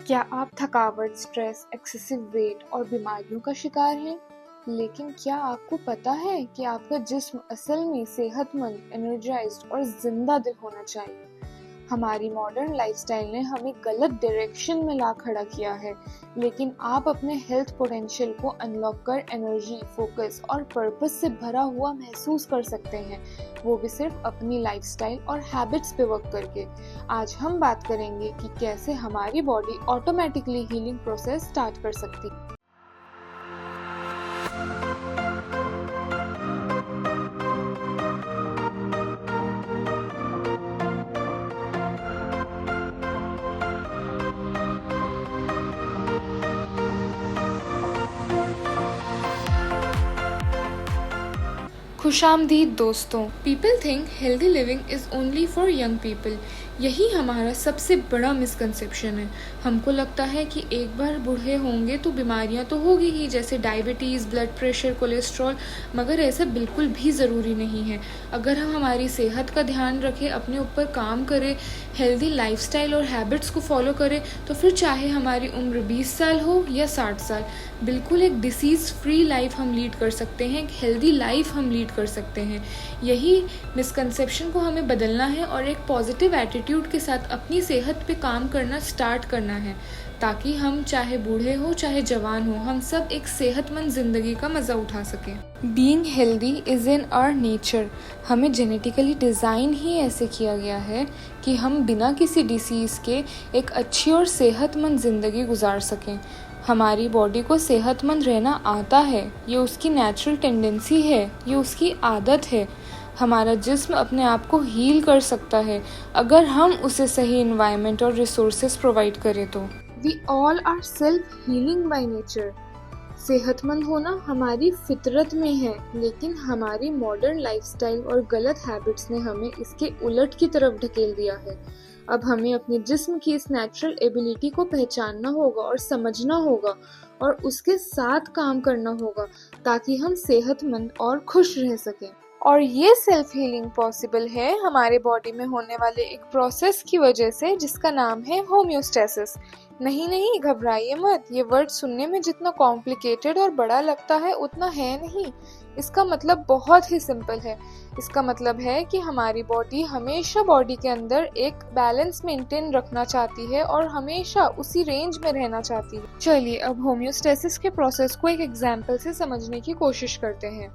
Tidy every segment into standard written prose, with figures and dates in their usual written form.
क्या आप थकावट, स्ट्रेस, एक्सेसिव वेट और बीमारियों का शिकार हैं? लेकिन क्या आपको पता है कि आपका जिस्म असल में सेहतमंद, एनर्जाइज्ड और जिंदा दिल होना चाहिए? हमारी मॉडर्न लाइफस्टाइल ने हमें गलत डायरेक्शन में ला खड़ा किया है, लेकिन आप अपने हेल्थ पोटेंशियल को अनलॉक कर एनर्जी, फोकस और पर्पस से भरा हुआ महसूस कर सकते हैं, वो भी सिर्फ अपनी लाइफस्टाइल और हैबिट्स पे वर्क करके। आज हम बात करेंगे कि कैसे हमारी body automatically healing process start कर सकती है। खुशामदीद दोस्तों। People think healthy living is only for young people. यही हमारा सबसे बड़ा मिसकंसेप्शन है। हमको लगता है कि एक बार बूढ़े होंगे तो बीमारियां तो होगी ही, जैसे डायबिटीज़, ब्लड प्रेशर, कोलेस्ट्रॉल, मगर ऐसा बिल्कुल भी ज़रूरी नहीं है। अगर हम हमारी सेहत का ध्यान रखें, अपने ऊपर काम करें, हेल्दी लाइफस्टाइल और हैबिट्स को फॉलो करें, तो फिर चाहे हमारी उम्र 20 साल हो या 60 साल, बिल्कुल एक डिसीज़ फ्री लाइफ हम लीड कर सकते हैं, एक हेल्दी लाइफ हम लीड कर सकते हैं। यही मिसकंसेप्शन को हमें बदलना है और एक पॉजिटिव एटीट्यूड के साथ अपनी सेहत पे काम करना स्टार्ट करना है, ताकि हम चाहे बूढ़े हो चाहे जवान हो, हम सब एक सेहतमंद ज़िंदगी का मज़ा उठा सकें। Being healthy is in our nature. हमें जेनेटिकली डिज़ाइन ही ऐसे किया गया है कि हम बिना किसी डिसीज़ के एक अच्छी और सेहतमंद ज़िंदगी गुजार सकें। हमारी बॉडी को सेहतमंद रहना आता है, ये उसकी नेचुरल टेंडेंसी है, ये उसकी आदत है। हमारा जिस्म अपने आप को हील कर सकता है अगर हम उसे सही एनवायरनमेंट और रिसोर्सेज प्रोवाइड करें तो। We all are self healing by nature. सेहतमंद होना हमारी फितरत में है, लेकिन हमारी मॉडर्न लाइफस्टाइल और गलत हैबिट्स ने हमें इसके उलट की तरफ ढकेल दिया है। अब हमें अपने जिस्म की इस नेचुरल एबिलिटी को पहचानना होगा और समझना होगा और उसके साथ काम करना होगा, ताकि हम सेहतमंद और खुश रह सकें। और ये सेल्फ हीलिंग पॉसिबल है हमारे बॉडी में होने वाले एक प्रोसेस की वजह से, जिसका नाम है होम्योस्टेसिस। नहीं, घबराइए मत। ये वर्ड सुनने में जितना कॉम्प्लिकेटेड और बड़ा लगता है उतना है नहीं। इसका मतलब बहुत ही सिंपल है। इसका मतलब है कि हमारी बॉडी हमेशा बॉडी के अंदर एक बैलेंस मेंटेन रखना चाहती है और हमेशा उसी रेंज में रहना चाहती है। चलिए अब होम्योस्टेसिस के प्रोसेस को एक एग्जाम्पल से समझने की कोशिश करते हैं।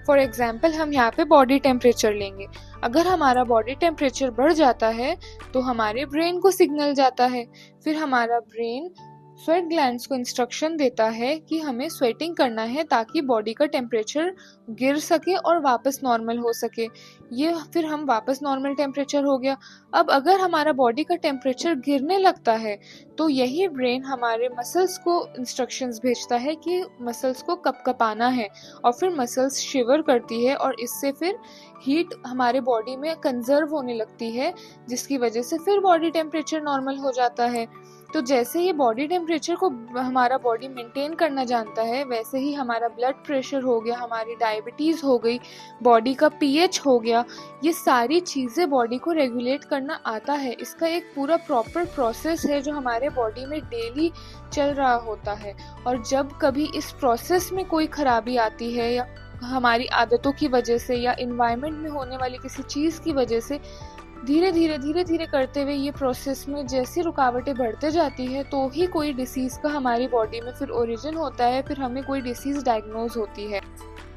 फॉर एग्जाम्पल हम यहाँ पे बॉडी टेम्परेचर लेंगे। अगर हमारा बॉडी टेम्परेचर बढ़ जाता है तो हमारे ब्रेन को सिग्नल जाता है, फिर हमारा ब्रेन स्वेट ग्लैंड्स को इंस्ट्रक्शन देता है कि हमें स्वेटिंग करना है, ताकि बॉडी का टेम्परेचर गिर सके और वापस नॉर्मल हो सके। ये फिर हम वापस नॉर्मल टेम्परेचर हो गया। अब अगर हमारा बॉडी का टेम्परेचर गिरने लगता है तो यही ब्रेन हमारे मसल्स को इंस्ट्रक्शंस भेजता है कि मसल्स को कपकपाना है, और फिर मसल्स शिवर करती है और इससे फिर हीट हमारे बॉडी में कंजर्व होने लगती है, जिसकी वजह से फिर बॉडी टेम्परेचर नॉर्मल हो जाता है। तो जैसे ये बॉडी टेम्परेचर को हमारा बॉडी मेंटेन करना जानता है, वैसे ही हमारा ब्लड प्रेशर हो गया, हमारी डायबिटीज़ हो गई, बॉडी का पीएच हो गया, ये सारी चीज़ें बॉडी को रेगुलेट करना आता है। इसका एक पूरा प्रॉपर प्रोसेस है जो हमारे बॉडी में डेली चल रहा होता है। और जब कभी इस प्रोसेस में कोई खराबी आती है, या हमारी आदतों की वजह से या इन्वायरमेंट में होने वाली किसी चीज़ की वजह से, धीरे धीरे करते हुए ये प्रोसेस में जैसी रुकावटें बढ़ते जाती है, तो ही कोई डिसीज़ का हमारी बॉडी में फिर ओरिजिन होता है, फिर हमें कोई डिसीज़ डायग्नोज होती है।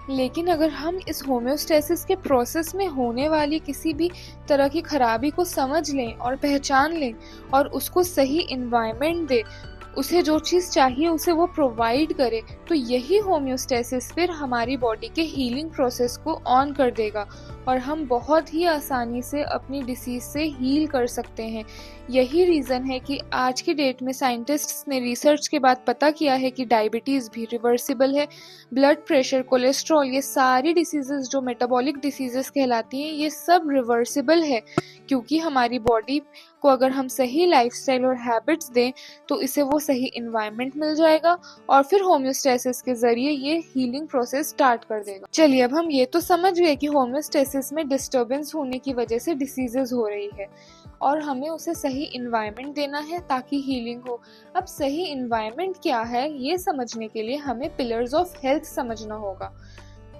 लेकिन अगर हम इस होम्योस्टेसिस के प्रोसेस में होने वाली किसी भी तरह की खराबी को समझ लें और पहचान लें और उसको सही इन्वायरमेंट दें, उसे जो चीज़ चाहिए उसे वो प्रोवाइड करे, तो यही होम्योस्टेसिस फिर हमारी बॉडी के हीलिंग प्रोसेस को ऑन कर देगा और हम बहुत ही आसानी से अपनी डिसीज़ से हील कर सकते हैं। यही रीज़न है कि आज की डेट में साइंटिस्ट्स ने रिसर्च के बाद पता किया है कि डायबिटीज़ भी रिवर्सिबल है। ब्लड प्रेशर, कोलेस्ट्रॉल, ये सारी डिसीज़ेस जो मेटाबॉलिक डिसीज़ेस कहलाती हैं, ये सब रिवर्सिबल है, क्योंकि हमारी बॉडी को अगर हम सही लाइफस्टाइल और हैबिट्स दें तो इसे वो सही इन्वायरमेंट मिल जाएगा और फिर होम्योस्टेसिस के जरिए ये हीलिंग प्रोसेस स्टार्ट कर देगा। चलिए अब हम ये तो समझ गए कि होम्योस्टेसिस में डिस्टर्बेंस होने की वजह से डिसीजेज हो रही है। और हमें उसे सही इन्वायरमेंट देना है ताकि हीलिंग हो। अब सही इन्वायरमेंट क्या है ये समझने के लिए हमें पिलर्स ऑफ हेल्थ समझना होगा।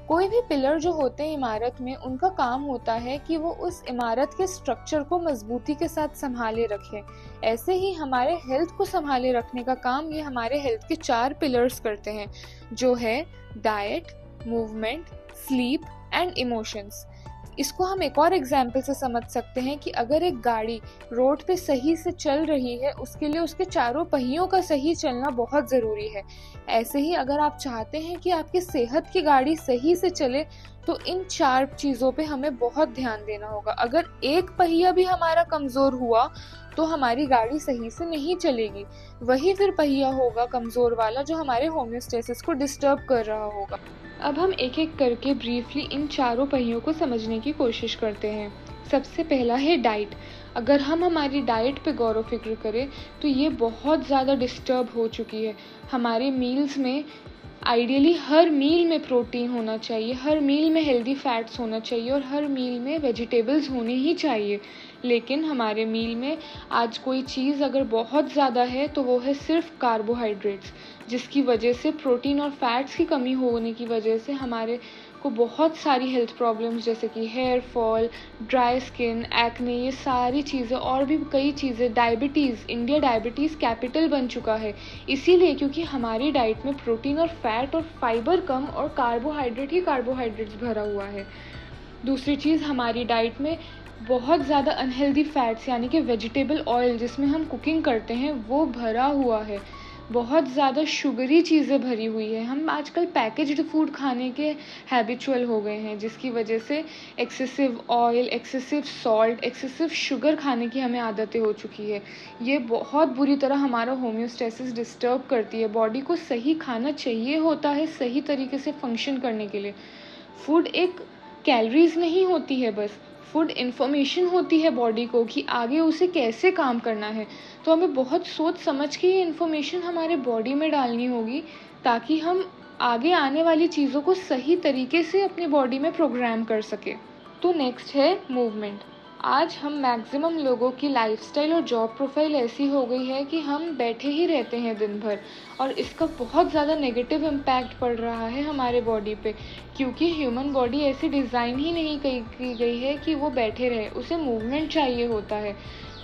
कोई भी पिलर जो होते हैं इमारत में, उनका काम होता है कि वो उस इमारत के स्ट्रक्चर को मजबूती के साथ संभाले रखें। ऐसे ही हमारे हेल्थ को संभाले रखने का काम ये हमारे हेल्थ के 4 पिलर्स करते हैं, जो है diet, movement, sleep and emotions. इसको हम एक और एग्जाम्पल से समझ सकते हैं कि अगर एक गाड़ी रोड पे सही से चल रही है, उसके लिए उसके चारों पहियों का सही चलना बहुत ज़रूरी है। ऐसे ही अगर आप चाहते हैं कि आपकी सेहत की गाड़ी सही से चले, तो इन 4 चीज़ों पे हमें बहुत ध्यान देना होगा। अगर एक पहिया भी हमारा कमज़ोर हुआ तो हमारी गाड़ी सही से नहीं चलेगी। वही फिर पहिया होगा कमज़ोर वाला जो हमारे होम्योस्टेसिस को डिस्टर्ब कर रहा होगा। अब हम एक एक करके ब्रीफली इन चारों पहियों को समझने की कोशिश करते हैं। सबसे पहला है डाइट। अगर हम हमारी डाइट पे गौर व फिक्र करें तो ये बहुत ज़्यादा डिस्टर्ब हो चुकी है। हमारे मील्स में आइडियली हर मील में प्रोटीन होना चाहिए, हर मील में हेल्दी फैट्स होना चाहिए और हर मील में वेजिटेबल्स होने ही चाहिए। लेकिन हमारे मील में आज कोई चीज़ अगर बहुत ज़्यादा है तो वो है सिर्फ कार्बोहाइड्रेट्स, जिसकी वजह से प्रोटीन और फैट्स की कमी होने की वजह से हमारे को बहुत सारी हेल्थ प्रॉब्लम्स जैसे कि hair fall, dry skin, acne, ये सारी चीज़ें और भी कई चीज़ें, डायबिटीज़, इंडिया डायबिटीज़ कैपिटल बन चुका है। इसीलिए क्योंकि हमारी डाइट में प्रोटीन और फैट और फाइबर कम और कार्बोहाइड्रेट ही कार्बोहाइड्रेट्स भरा हुआ है। दूसरी चीज़, हमारी डाइट में बहुत ज़्यादा अनहेल्दी फैट्स यानी कि वेजिटेबल ऑयल जिसमें हम कुकिंग करते हैं वो भरा हुआ है। बहुत ज़्यादा शुगरी चीज़ें भरी हुई है। हम आजकल पैकेज्ड फूड खाने के हैबिचुअल हो गए हैं, जिसकी वजह से excessive oil, excessive salt, excessive sugar खाने की हमें आदतें हो चुकी है। ये बहुत बुरी तरह हमारा होम्योस्टेसिस डिस्टर्ब करती है। बॉडी को सही खाना चाहिए होता है सही तरीके से फंक्शन करने के लिए। फूड एक कैलोरीज नहीं होती है, बस फूड इन्फॉर्मेशन होती है बॉडी को कि आगे उसे कैसे काम करना है। तो हमें बहुत सोच समझ के ये इन्फॉर्मेशन हमारे बॉडी में डालनी होगी ताकि हम आगे आने वाली चीज़ों को सही तरीके से अपनी बॉडी में प्रोग्राम कर सके। तो नेक्स्ट है मूवमेंट। आज हम मैक्सिमम लोगों की लाइफस्टाइल और जॉब प्रोफाइल ऐसी हो गई है कि हम बैठे ही रहते हैं दिन भर, और इसका बहुत ज़्यादा नेगेटिव इम्पैक्ट पड़ रहा है हमारे बॉडी पे, क्योंकि ह्यूमन बॉडी ऐसी डिज़ाइन ही नहीं की गई है कि वो बैठे रहे, उसे मूवमेंट चाहिए होता है।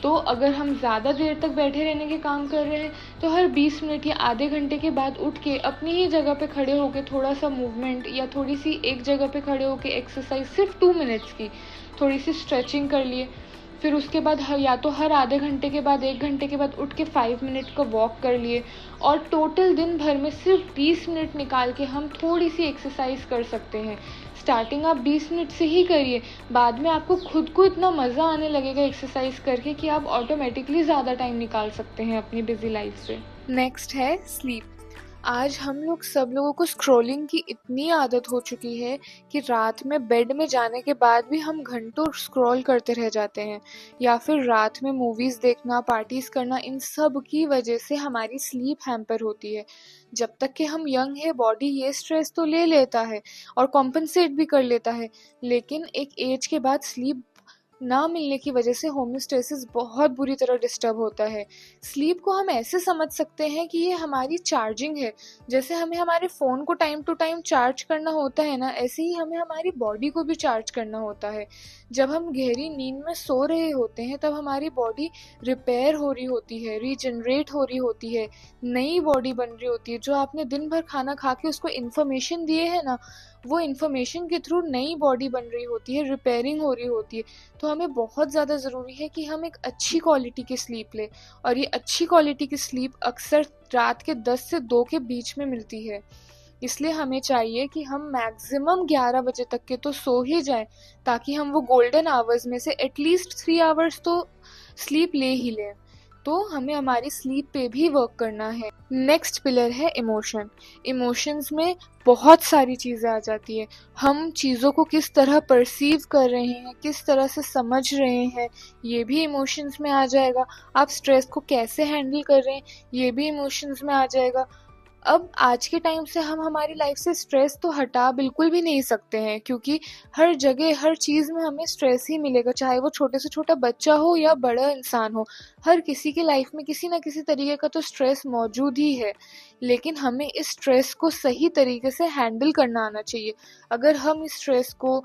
तो अगर हम ज़्यादा देर तक बैठे रहने के काम कर रहे हैं तो हर 20 मिनट या आधे घंटे के बाद उठ के अपनी ही जगह पे खड़े होकर थोड़ा सा मूवमेंट या थोड़ी सी एक जगह पे खड़े होकर एक्सरसाइज सिर्फ 2 मिनट्स की, थोड़ी सी स्ट्रेचिंग कर लिए। फिर उसके बाद या तो हर आधे घंटे के बाद 1 घंटे के बाद उठ के 5 मिनट का वॉक कर लिए। और टोटल दिन भर में सिर्फ 20 मिनट निकाल के हम थोड़ी सी एक्सरसाइज कर सकते हैं। स्टार्टिंग आप 20 मिनट से ही करिए, बाद में आपको खुद को इतना मज़ा आने लगेगा एक्सरसाइज करके कि आप ऑटोमेटिकली ज़्यादा टाइम निकाल सकते हैं अपनी बिजी लाइफ से। नेक्स्ट है स्लीप। आज हम लोग सब लोगों को स्क्रॉलिंग की इतनी आदत हो चुकी है कि रात में बेड में जाने के बाद भी हम घंटों स्क्रॉल करते रह जाते हैं, या फिर रात में मूवीज़ देखना, पार्टीज़ करना, इन सब की वजह से हमारी स्लीप हैम्पर होती है। जब तक कि हम यंग है बॉडी ये स्ट्रेस तो ले लेता है और कॉम्पनसेट भी कर लेता है, लेकिन एक एज के बाद स्लीप ना मिलने की वजह से होम्योस्टेसिस बहुत बुरी तरह डिस्टर्ब होता है। स्लीप को हम ऐसे समझ सकते हैं कि ये हमारी चार्जिंग है। जैसे हमें हमारे फ़ोन को टाइम टू टाइम चार्ज करना होता है ना, ऐसे ही हमें हमारी बॉडी को भी चार्ज करना होता है। जब हम गहरी नींद में सो रहे होते हैं तब हमारी बॉडी रिपेयर हो रही होती है, रीजनरेट हो रही होती है, नई बॉडी बन रही होती है। जो आपने दिन भर खाना खा के उसको इन्फॉर्मेशन दिए है ना, वो इन्फॉर्मेशन के थ्रू नई बॉडी बन रही होती है, रिपेयरिंग हो रही होती है। तो हमें बहुत ज़्यादा ज़रूरी है कि हम एक अच्छी क्वालिटी की स्लीप लें, और ये अच्छी क्वालिटी की स्लीप अक्सर रात के 10 से 2 के बीच में मिलती है। इसलिए हमें चाहिए कि हम मैक्सिमम 11 बजे तक के तो सो ही जाएं, ताकि हम वो गोल्डन आवर्स में से एटलीस्ट 3 आवर्स तो स्लीप ले ही लें। तो हमें हमारी स्लीप पे भी वर्क करना है। नेक्स्ट पिलर है इमोशन। इमोशंस में बहुत सारी चीज़ें आ जाती है। हम चीज़ों को किस तरह परसीव कर रहे हैं, किस तरह से समझ रहे हैं, ये भी इमोशंस में आ जाएगा। आप स्ट्रेस को कैसे हैंडल कर रहे हैं, ये भी इमोशंस में आ जाएगा। अब आज के टाइम से हम हमारी लाइफ से स्ट्रेस तो हटा बिल्कुल भी नहीं सकते हैं, क्योंकि हर जगह हर चीज़ में हमें स्ट्रेस ही मिलेगा, चाहे वो छोटे से छोटा बच्चा हो या बड़ा इंसान हो। हर किसी की लाइफ में किसी ना किसी तरीके का तो स्ट्रेस मौजूद ही है, लेकिन हमें इस स्ट्रेस को सही तरीके से हैंडल करना आना चाहिए। अगर हम इस स्ट्रेस को,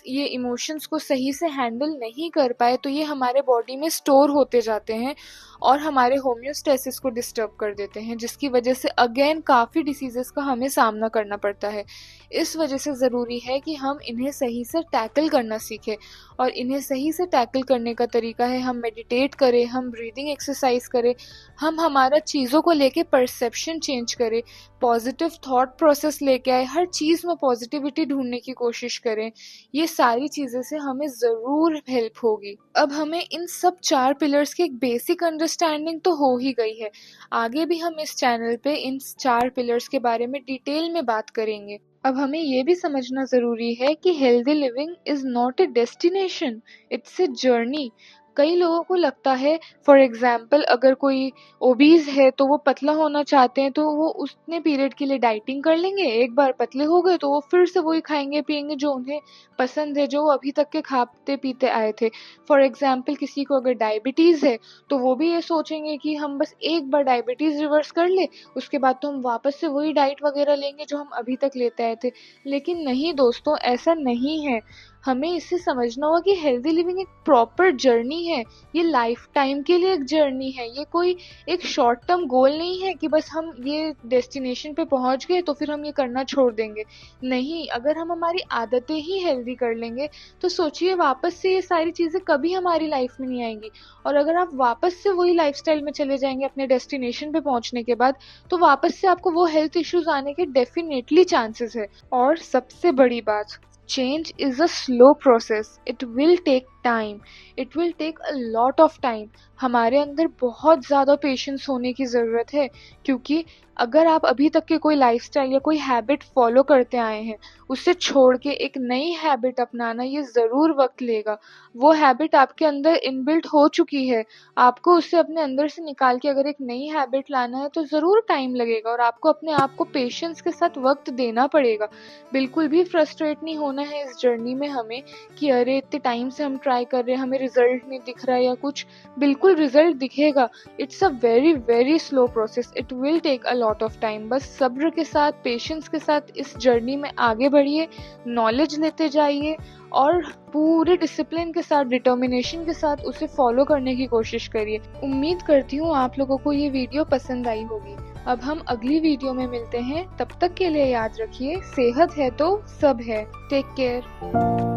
ये इमोशंस को सही से हैंडल नहीं कर पाए तो ये हमारे बॉडी में स्टोर होते जाते हैं और हमारे होम्योस्टेसिस को डिस्टर्ब कर देते हैं, जिसकी वजह से अगेन काफ़ी डिसीजेस का हमें सामना करना पड़ता है। इस वजह से ज़रूरी है कि हम इन्हें सही से टैकल करना सीखें, और इन्हें सही से टैकल करने का तरीका है हम मेडिटेट करें, हम ब्रीदिंग एक्सरसाइज करें, हम हमारा चीज़ों को लेके परसेप्शन चेंज करें, पॉजिटिव थॉट प्रोसेस लेके आए, हर चीज़ में पॉजिटिविटी ढूंढने की कोशिश करें। ये सारी चीज़ें से हमें ज़रूर हेल्प होगी। अब हमें इन सब 4 पिलर्स की एक बेसिक अंडरस्टैंडिंग तो हो ही गई है। आगे भी हम इस चैनल पे इन 4 पिलर्स के बारे में डिटेल में बात करेंगे। अब हमें ये भी समझना ज़रूरी है कि healthy living is not a destination, it's a journey. कई लोगों को लगता है, फॉर एग्जाम्पल अगर कोई ओबीज है तो वो पतला होना चाहते हैं, तो वो उतने पीरियड के लिए डाइटिंग कर लेंगे, एक बार पतले हो गए तो वो फिर से वही खाएंगे पिएंगे जो उन्हें पसंद है, जो वो अभी तक के खाते पीते आए थे। फॉर एग्जाम्पल किसी को अगर डायबिटीज़ है तो वो भी ये सोचेंगे कि हम बस एक बार डायबिटीज़ रिवर्स कर ले, उसके बाद तो हम वापस से वही डाइट वगैरह लेंगे जो हम अभी तक लेते आए थे। लेकिन नहीं दोस्तों, ऐसा नहीं है। हमें इसे समझना होगा कि हेल्दी लिविंग एक प्रॉपर जर्नी है। ये लाइफ टाइम के लिए एक जर्नी है, ये कोई एक शॉर्ट टर्म गोल नहीं है कि बस हम ये डेस्टिनेशन पे पहुंच गए तो फिर हम ये करना छोड़ देंगे। नहीं, अगर हम हमारी आदतें ही हेल्दी कर लेंगे तो सोचिए वापस से ये सारी चीज़ें कभी हमारी लाइफ में नहीं आएंगी। और अगर आप वापस से वही लाइफस्टाइल में चले जाएंगे अपने डेस्टिनेशन पे पहुंचने के बाद, तो वापस से आपको वो हेल्थ इश्यूज आने के डेफिनेटली चांसेस है। और सबसे बड़ी बात, change is a slow process. It will take time. It will take a lot of time. हमारे अंदर बहुत ज़्यादा पेशेंस होने की ज़रूरत है, क्योंकि अगर आप अभी तक के कोई लाइफस्टाइल या कोई हैबिट फॉलो करते आए हैं, उसे छोड़ के एक नई हैबिट अपनाना ये ज़रूर वक्त लेगा। वो हैबिट आपके अंदर इनबिल्ट हो चुकी है, आपको उसे अपने अंदर से निकाल के अगर एक नई हैबिट लाना है तो ज़रूर टाइम लगेगा, और आपको अपने आप को पेशेंस के साथ वक्त देना पड़ेगा। बिल्कुल भी फ्रस्ट्रेट नहीं होना है इस जर्नी में हमें कि अरे इतने टाइम से हम ट्राई कर रहे हैं, हमें रिजल्ट नहीं दिख रहा है या कुछ। बिल्कुल रिजल्ट दिखेगा। It's a very very slow process, it will take a lot of time. बस सब्र के साथ, पेशेंस के साथ इस जर्नी में आगे बढ़िए, नॉलेज लेते जाइए और पूरे डिसिप्लिन के साथ, डिटर्मिनेशन के साथ उसे फॉलो करने की कोशिश करिए। उम्मीद करती हूँ आप लोगों को ये वीडियो पसंद आई होगी। अब हम अगली वीडियो में मिलते हैं, तब तक के लिए याद रखिए, सेहत है तो सब है। Take care.